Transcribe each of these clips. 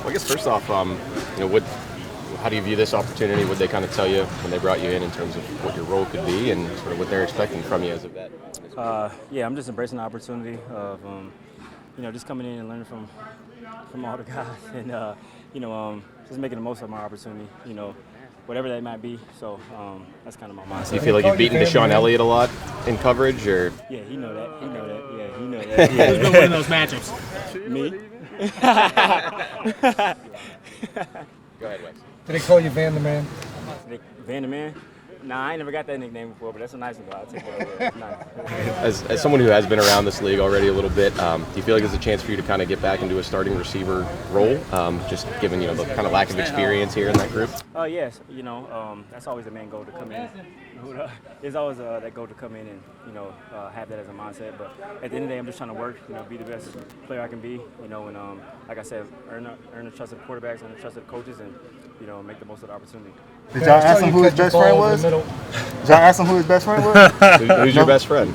Well, I guess first off, how do you view this opportunity? What they kind of tell you when they brought you in terms of what your role could be and sort of what they're expecting from you as a vet? Yeah, I'm just embracing the opportunity of, just coming in and learning from all the guys and, just making the most of my opportunity, whatever that might be. So that's kind of my mindset. Do you feel like you've beaten Deshaun Elliott a lot in coverage, or? Yeah, he know that. Yeah, he know that. Yeah. Who's been winning those matchups? Me. Go ahead, Wes. Do they call you Van the Man? Van the Man? Nah, I ain't never got that nickname before, but that's a nice one. I'll take it over. It's nice. As someone who has been around this league already a little bit, do you feel like there's a chance for you to kind of get back into a starting receiver role, just given the kind of lack of experience here in that group? Yes. That's always the main goal to come in. There's always that goal to come in and have that as a mindset. But at the end of the day, I'm just trying to work, be the best player I can be, and like I said, earn the trust of the quarterbacks, earn the trust of the coaches, and make the most of the opportunity. Did y'all ask him who his best friend was? Did y'all ask him who his best friend was? Who's your best friend?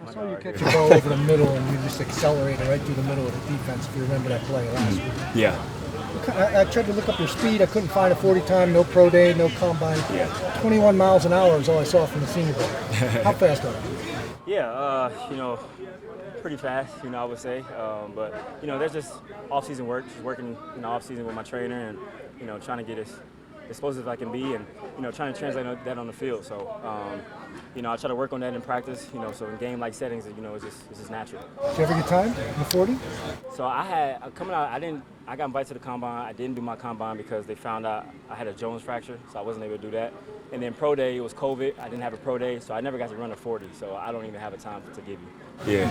I saw you catch a ball over the middle and you just accelerated right through the middle of the defense, if you remember that play last week. Yeah. I tried to look up your speed. I couldn't find a 40 time, no pro day, no combine. 21 miles an hour is all I saw from the Senior Bowl. How fast are you? Yeah, pretty fast, I would say. But, there's just off-season work, just working, off-season with my trainer and, trying to get as explosive as I can be and, trying to translate that on the field. So, I try to work on that in practice, so in game-like settings, it's just natural. Did you ever get time in the 40? So I had, coming out, I got invited to the combine. I didn't do my combine because they found out I had a Jones fracture, so I wasn't able to do that. And then pro day, it was COVID. I didn't have a pro day, so I never got to run a 40, so I don't even have a time to give you. Yeah.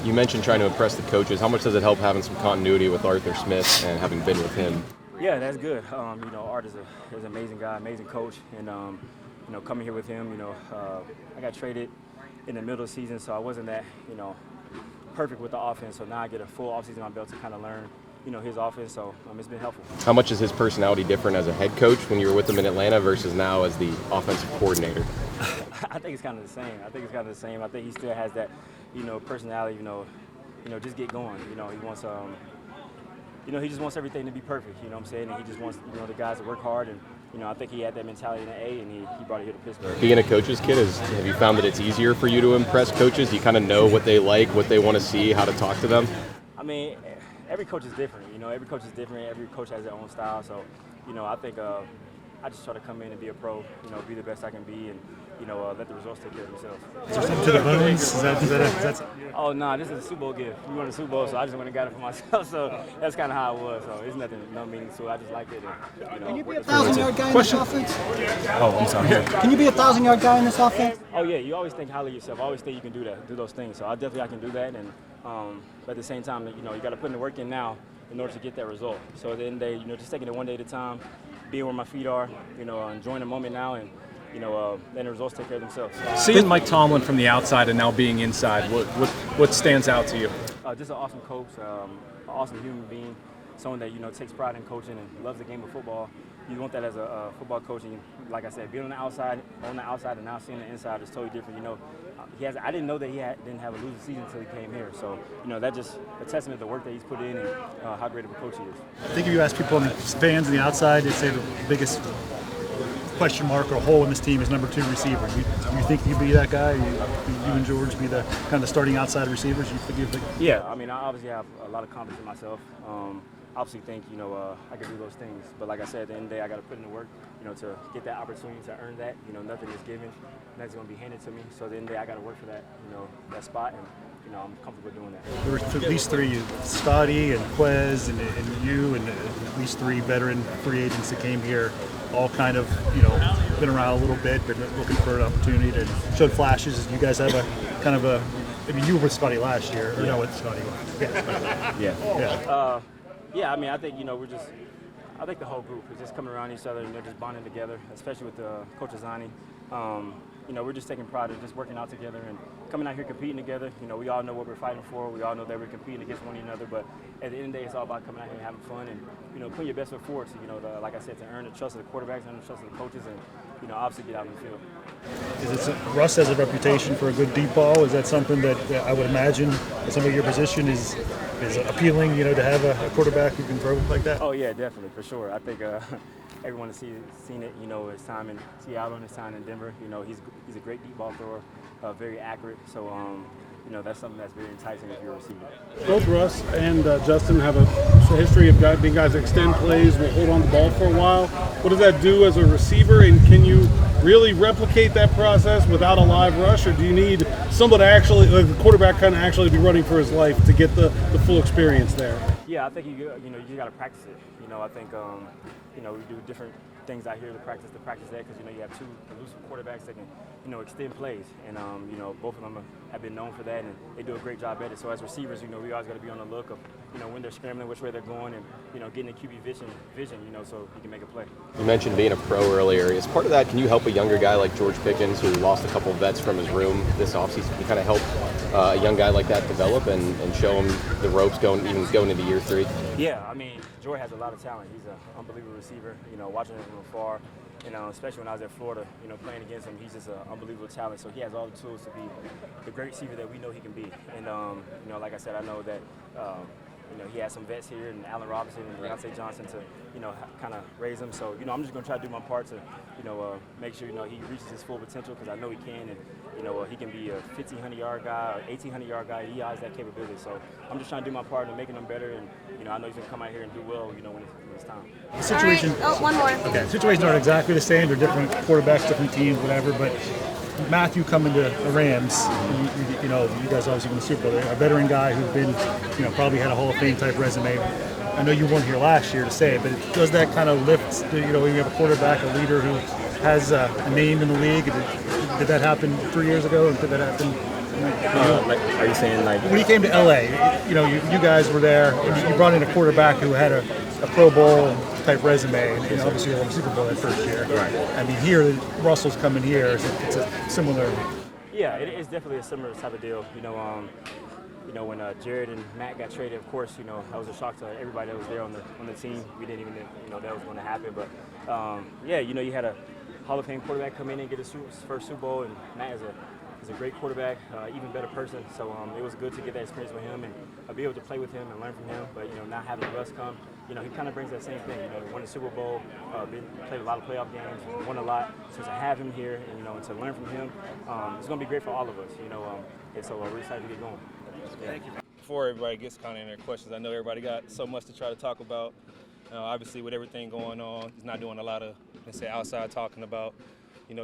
You mentioned trying to impress the coaches. How much does it help having some continuity with Arthur Smith and having been with him? Yeah, that's good. Art is an amazing guy, amazing coach, and coming here with him, I got traded in the middle of the season, so I wasn't that, perfect with the offense. So now I get a full offseason on my belt to kind of learn, his offense. So it's been helpful. How much is his personality different as a head coach when you were with him in Atlanta versus now as the offensive coordinator? I think it's kind of the same. I think he still has that, personality. Just get going. He wants he just wants everything to be perfect. You know what I'm saying? And he just wants the guys to work hard. And I think he had that mentality in the A, and he brought it here to Pittsburgh. Being a coach's kid, have you found that it's easier for you to impress coaches? You kind of know what they like, what they want to see, how to talk to them? I mean, every coach is different. Every coach is different. Every coach has their own style. So, I think I just try to come in and be a pro. Be the best I can be, and let the results take care of themselves. Is there something to the bones? Is that Oh no, this is a Super Bowl gift. We won the Super Bowl, so I just went and got it for myself. So that's kind of how it was. So it's no meaning to it. I just liked it. And, Can you be a 1,000-yard guy in this offense? Oh, I'm sorry. Can you be a 1,000-yard guy in this offense? Oh yeah, you always think highly of yourself. I always think you can do those things. So I can do that. And but at the same time, you got to put in the work in now in order to get that result. So at the end of the day, just taking it one day at a time, being where my feet are, enjoying the moment now, and then the results take care of themselves. Seeing Mike Tomlin from the outside and now being inside, what stands out to you? Just an awesome coach, an awesome human being, someone that takes pride in coaching and loves the game of football. You want that as a football coach, and like I said, being on the outside, and now seeing the inside is totally different. I didn't know that he didn't have a losing season until he came here. So that's just a testament to the work that he's put in and how great of a coach he is. I think if you ask people, fans on the outside, they'd say the biggest question mark or hole in this team is number 2 receiver. You think you'd be that guy? You and George be the kind of the starting outside receivers? Yeah, I obviously have a lot of confidence in myself. Obviously think, I can do those things. But like I said, at the end of the day, I got to put in the work, to get that opportunity to earn that. Nothing is given. That's going to be handed to me. So at the end of the day, I got to work for that, that spot. And, I'm comfortable doing that. There were at least 3, Scotty and Quez and you and at least 3 veteran free agents that came here, all kind of, been around a little bit, been looking for an opportunity to show flashes. You guys have a kind of a, you were with Scotty last year, or no, with Scotty. Yeah, I think, I think the whole group is just coming around each other and they're just bonding together, especially with Coach Azani. we're just taking pride in just working out together and coming out here competing together. We all know what we're fighting for. We all know that we're competing against one another. But at the end of the day, it's all about coming out here and having fun and, putting your best foot forward to, like I said, to earn the trust of the quarterbacks, earn the trust of the coaches, and, obviously get out in the field. Russ has a reputation for a good deep ball. Is that something that I would imagine at some of your position is appealing, to have a quarterback who can throw like that? Oh, yeah, definitely, for sure. I think everyone has seen it, his time in Seattle and his time in Denver. He's a great deep ball thrower, very accurate. So, that's something that's very enticing if you're a receiver. Both Russ and Justin have a history of being guys that extend plays, will hold on the ball for a while. What does that do as a receiver, and can you really replicate that process without a live rush, or do you need somebody actually, like the quarterback, kind of actually be running for his life to get the full experience there? Yeah, I think you got to practice it. I think we do different things out here to practice that because you have two elusive quarterbacks that can extend plays, and both of them have been known for that, and they do a great job at it. So as receivers, we always got to be on the look of when they're scrambling, which way they're going, and getting the QB vision, so he can make a play. You mentioned being a pro earlier. As part of that, can you help a younger guy like George Pickens, who lost a couple of vets from his room this offseason, can you kind of help a young guy like that develop and show him the ropes going into year 3? Yeah, George has a lot of talent. He's an unbelievable receiver. Watching him from afar, especially when I was at Florida, playing against him, he's just an unbelievable talent. So he has all the tools to be the great receiver that we know he can be. And like I said, I know that he has some vets here, and Allen Robinson and Deontay Johnson to kind of raise him. So I'm just gonna try to do my part to make sure he reaches his full potential, because I know he can, and he can be a 1,500-yard guy, or 1,800-yard guy. He has that capability. So I'm just trying to do my part in making him better, and I know he's gonna come out here and do well, when it's time. The situation. All right. Oh, one more. Okay, situations aren't exactly the same. They're different quarterbacks, different teams, whatever. But Matthew coming to the Rams, you guys obviously won the Super Bowl. A veteran guy who's been, probably had a Hall of Fame type resume. I know you weren't here last year to say it, but does that kind of lift? When you have a quarterback, a leader who has a name in the league? Did that happen 3 years ago? And did that happen? Are you saying when you came to LA? You guys were there, and you brought in a quarterback who had a Pro Bowl type resume, and obviously won the Super Bowl that first year. Right. Here, Russell's coming here. It's a similar. Yeah, it's definitely a similar type of deal. When Jared and Matt got traded, of course, that was a shock to everybody that was there on the team. We didn't even know that was going to happen. But you had a Hall of Fame quarterback come in and get his first Super Bowl, and Matt is a great quarterback, even better person. So it was good to get that experience with him and be able to play with him and learn from him. But not having Russ come, he kind of brings that same thing. Won the Super Bowl, played a lot of playoff games, won a lot. So to have him here and to learn from him, it's going to be great for all of us. And so we're excited to get going. Yeah. Thank you. Before everybody gets kind of in their questions, I know everybody got so much to try to talk about. Obviously, with everything going on, he's not doing a lot of, let's say, outside talking about,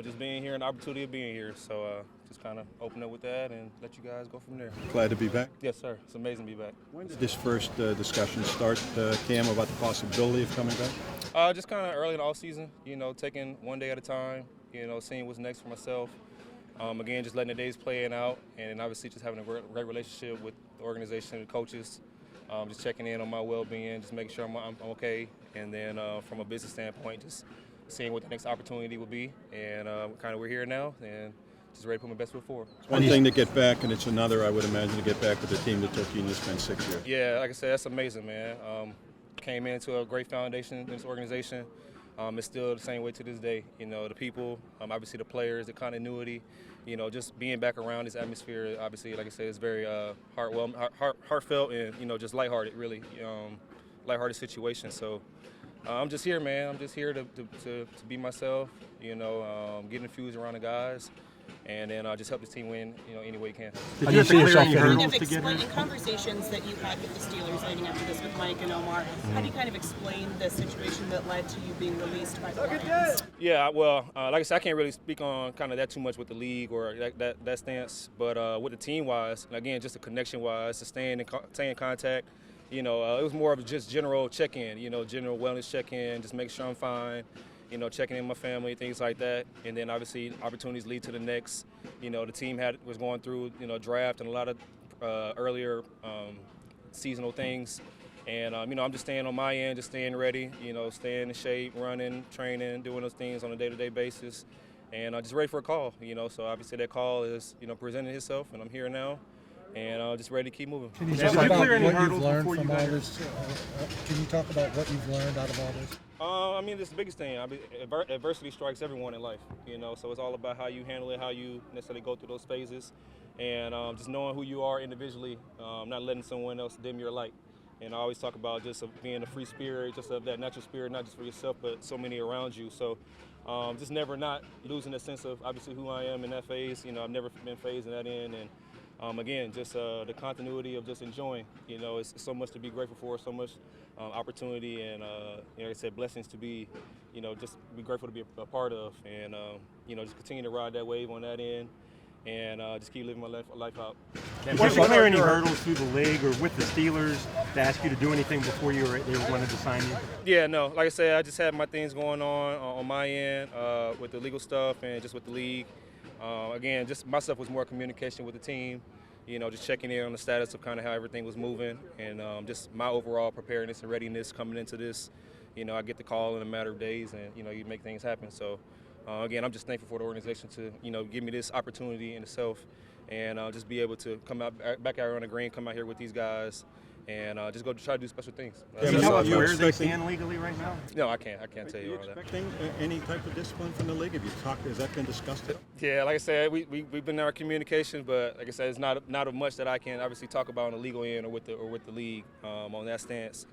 just being here and the opportunity of being here. So just kind of open up with that and let you guys go from there. Glad to be back. Yes, sir. It's amazing to be back. When did this first discussion start, Cam, about the possibility of coming back? Just kind of early in the offseason, taking one day at a time, seeing what's next for myself. Again, just letting the days play out, and obviously just having a great relationship with the organization and the coaches. Just checking in on my well-being, just making sure I'm okay. And then from a business standpoint, just seeing what the next opportunity will be. And kind of we're here now, and just ready to put my best foot forward. It's one thing to get back, and it's another, I would imagine, to get back with the team that took you and you spent 6 years. Yeah, like I said, that's amazing, man. Came into a great foundation in this organization. It's still the same way to this day. The people, obviously the players, the continuity, just being back around this atmosphere, obviously, like I said, it's very heartfelt and, just lighthearted, really, lighthearted situation. So I'm just here, man. I'm just here to be myself, get infused around the guys, and then just help this team win, any way you can. Did you clear any hurdles to get in conversations that you had with the Steelers leading up to this with Mike and Omar? How do you kind of explain the situation that led to you being released by the Lions? Yeah, well, like I said, I can't really speak on kind of that too much with the league or that stance, but with the team-wise, and again, just the connection-wise, to staying in contact, it was more of just general check-in, general wellness check-in, just make sure I'm fine. Checking in my family, things like that. And then obviously opportunities lead to the next. The team was going through, draft and a lot of earlier seasonal things. And, I'm just staying on my end, just staying ready, staying in shape, running, training, doing those things on a day-to-day basis. and just ready for a call. So obviously that call is presenting itself, and I'm here now, and just ready to keep moving. Can you talk about what you've learned from all this? Can you talk about what you've learned out of all this? This is the biggest thing. Adversity strikes everyone in life, so it's all about how you handle it, how you necessarily go through those phases, and just knowing who you are individually, not letting someone else dim your light. And I always talk about just being a free spirit, just of that natural spirit, not just for yourself, but so many around you. So just never not losing the sense of obviously who I am in that phase. I've never been phasing that in. And again, just the continuity of just enjoying. It's so much to be grateful for, so much opportunity, and like I said, blessings to be, just be grateful to be a part of, and just continue to ride that wave on that end, and just keep living my life out. Was you clear any hurdles through the league or with the Steelers to ask you to do anything before they wanted to sign you? Yeah, no. Like I said, I just had my things going on my end with the legal stuff and just with the league. Again, just my stuff was more communication with the team, just checking in on the status of kind of how everything was moving, and just my overall preparedness and readiness coming into this. I get the call in a matter of days, and you make things happen. So again, I'm just thankful for the organization to give me this opportunity in itself, and just be able to come out back out on the green, come out here with these guys, and just go try to do special things. Do you know where they stand legally right now? No, I can't tell you all that. Are you expecting any type of discipline from the league? Have you talked? Has that been discussed? Yeah, like I said, we've been in our communication, but like I said, it's not much that I can obviously talk about on the legal end or with the league on that stance.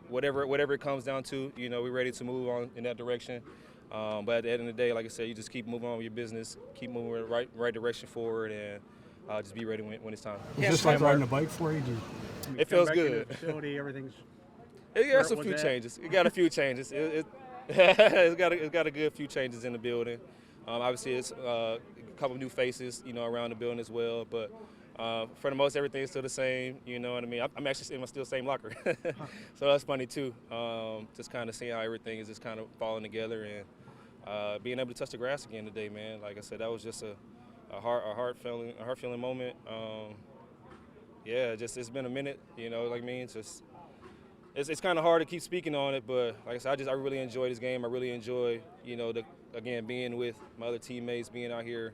Whatever it comes down to, we're ready to move on in that direction. But at the end of the day, like I said, you just keep moving on with your business, keep moving in the right direction forward, and just be ready when it's time. Is this like riding a bike for you? It feels good. Facility, everything's. It got a few changes. It got a few changes. It's got a good few changes in the building. Obviously, it's a couple of new faces, around the building as well. But for the most, everything's still the same. You know what I mean? I'm actually in my still same locker, so that's funny too. Just kind of seeing how everything is just kind of falling together, and being able to touch the grass again today, man. Like I said, that was just a heart feeling moment. Yeah, it's been a minute, like me. It's kind of hard to keep speaking on it, but like I said, I really enjoy this game. I really enjoy, again, being with my other teammates, being out here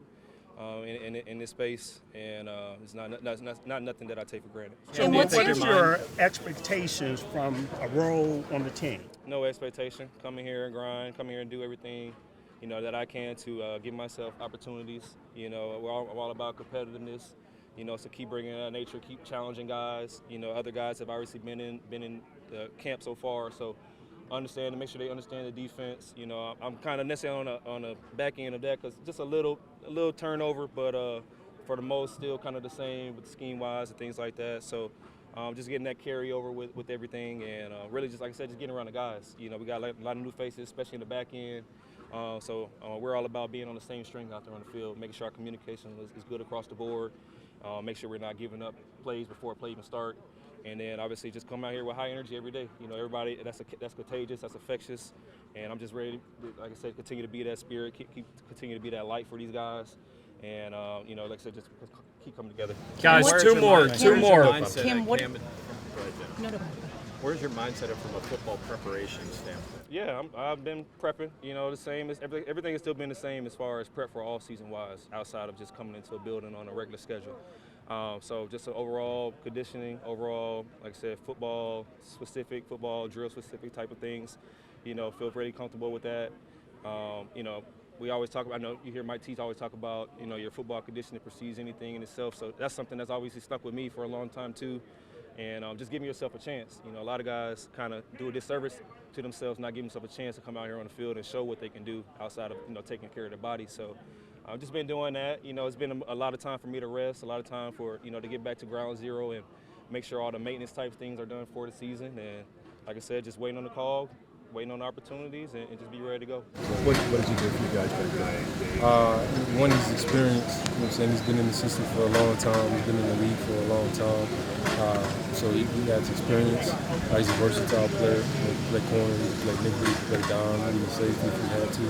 in this space, and it's not nothing that I take for granted. So what is your expectations from a role on the team? No expectation. Come in here and grind. Come here and do everything, that I can to give myself opportunities. We're all about competitiveness. So keep bringing that nature, keep challenging guys. Other guys have obviously been in the camp so far, so make sure they understand the defense. I'm kind of necessarily on the back end of that, because just a little turnover, but for the most, still kind of the same with scheme-wise and things like that. So just getting that carryover with everything, and really just, like I said, just getting around the guys. We got a lot of new faces, especially in the back end. So we're all about being on the same string out there on the field, making sure our communication is good across the board. Make sure we're not giving up plays before a play even start, and then obviously just come out here with high energy every day. Everybody, that's contagious, that's infectious, and I'm just ready, like I said, continue to be that spirit, continue to be that light for these guys, and like I said, just keep coming together. Guys, two more. Kim, what? Where's your mindset from a football preparation standpoint? Yeah, I've been prepping. The same. Everything has still been the same as far as prep for all season wise, outside of just coming into a building on a regular schedule. So just an overall conditioning, like I said, football specific, football drill specific type of things. Feel pretty comfortable with that. We always talk about, I know you hear Mike Teach always talk about, your football conditioning precedes anything in itself. So that's something that's obviously stuck with me for a long time too. And just giving yourself a chance. A lot of guys kind of do a disservice to themselves, not giving themselves a chance to come out here on the field and show what they can do outside of, taking care of their body. So I've just been doing that. It's been a lot of time for me to rest, a lot of time for, to get back to ground zero and make sure all the maintenance type things are done for the season. And like I said, just waiting on the call, waiting on the opportunities, and just be ready to go. What did you do for you guys back there? One, he's experienced. He's been in the system for a long time. He's been in the league for a long time. So he has experience. He's a versatile player. He can play corner, he can play nickel, he can play dime, he can safety if he had to.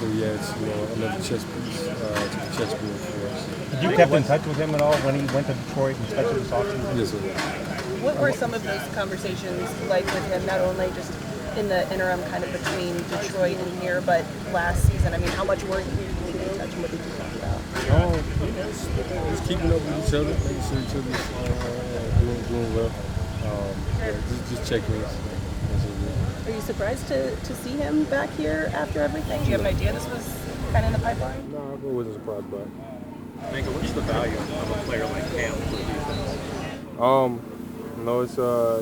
So he adds, another chess piece to the chessboard for us. You kept in touch with him at all when he went to Detroit, and especially this offseason? Yes, sir. What were some of those conversations like with him, not only just in the interim kind of between Detroit and here, but last season, I mean, how much were you keeping in touch, and what did you talk about? Just keeping up with each other, making sure each other's doing well. Just checking in. Are you surprised to see him back here after everything? Do you have an idea this was kind of in the pipeline? No, I wasn't surprised by it. Minkah, what's the value of a player like Cam for defense?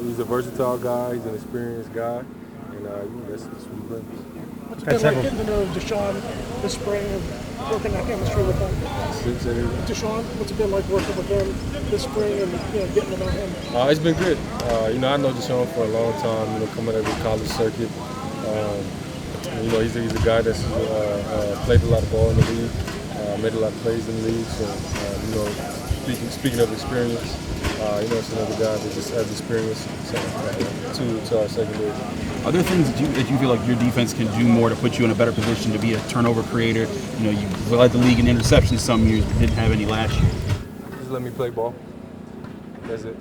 He's a versatile guy. He's an experienced guy, and that's what he brings. What's it been like getting to know Deshaun this spring and working that chemistry with him? Deshaun, what's it been like working with him this spring and getting to know him? It's been good. I know Deshaun for a long time. Coming out of the college circuit. He's a guy that's played a lot of ball in the league, made a lot of plays in the league. So speaking of experience, it's another guy that just has experience to our secondary. Are there things that you feel like your defense can do more to put you in a better position to be a turnover creator? You led the league in interceptions some years, but didn't have any last year. Just let me play ball. That's it.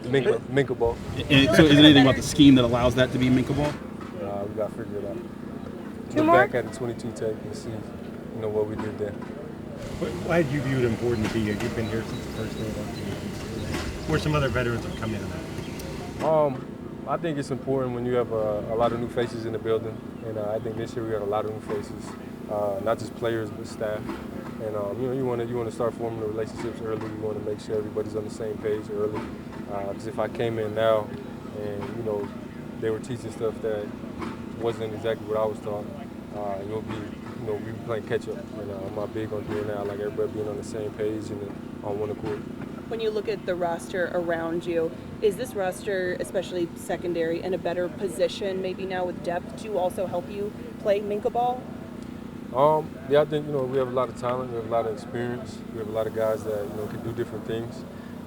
Minkah ball. So is there anything about the scheme that allows that to be Minkah ball? We got to figure it out. Two more? Back at the 22 tape and see, what we did there. Why did you view it important to be here? You've been here since the first day of our team. Where some other veterans have come in on that? I think it's important when you have a lot of new faces in the building, and I think this year we got a lot of new faces, not just players but staff. And you want to start forming the relationships early. You want to make sure everybody's on the same page early. Because if I came in now and they were teaching stuff that wasn't exactly what I was taught, we'll be playing catch up. I'm not big on doing that. I like everybody being on the same page and on one accord. When you look at the roster around you, is this roster, especially secondary, in a better position maybe now with depth to also help you play Minkah ball? Yeah, I think we have a lot of talent, we have a lot of experience, we have a lot of guys that can do different things,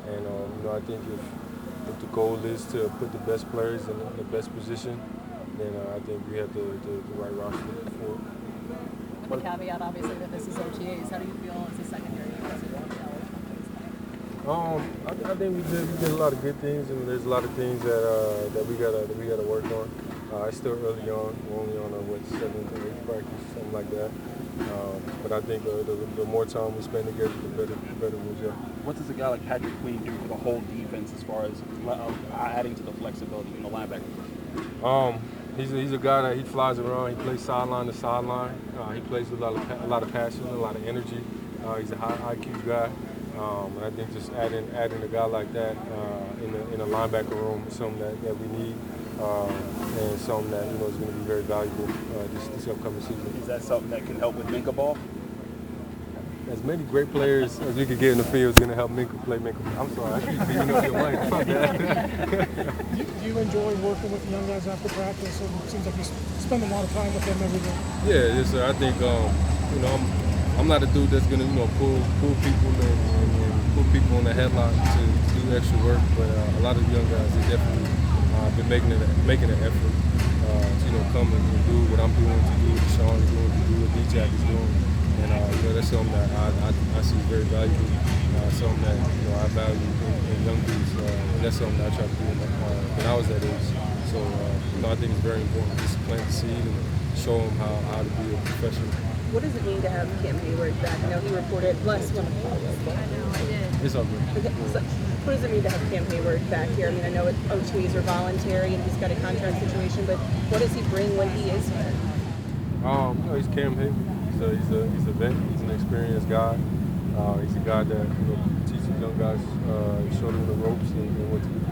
and I think if the goal is to put the best players in the best position, then I think we have the right roster for it. With the caveat, obviously, that this is OTAs, how do you feel as a secondary defensive I think we did a lot of good things, and there's a lot of things that we gotta work on. It's still early on. We're only on 7th or 8th practice, something like that. But I think the more time we spend together, the better we'll gel. What does a guy like Patrick Queen do for the whole defense as far as adding to the flexibility in the linebacker? He's a guy that he flies around. He plays sideline to sideline. He plays with a lot of passion, a lot of energy. He's a high IQ guy. And I think just adding a guy like that in a linebacker room is something that we need, and something that is going to be very valuable this upcoming season. Is that something that can help with Minkah ball? As many great players as you could get in the field is going to help Minkah play Minkah. I'm sorry, I keep beating up your mic. Do you enjoy working with young guys after practice? It seems like you spend a lot of time with them every day. Yeah, yes, sir. I think I'm not a dude that's going to pull people and put people in the headlock to do extra work, but a lot of young guys have definitely been making an effort to come and do what I'm doing, to do what Deshaun is doing, to do what D-Jack is doing, and that's something that I see very valuable, something that I value in young dudes, and that's something that I try to do when I was that age. So I think it's very important just to plant the seed and show them how to be a professional. What does it mean to have Cam Hayward back? I know he reported last one. It's all good. Okay, so what does it mean to have Cam Hayward back here? I mean, I know OTAs are voluntary and he's got a contract situation, but what does he bring when he is here? He's Cam Hayward. He's a vet. He's an experienced guy. He's a guy that teaches young guys, show them the ropes and what to do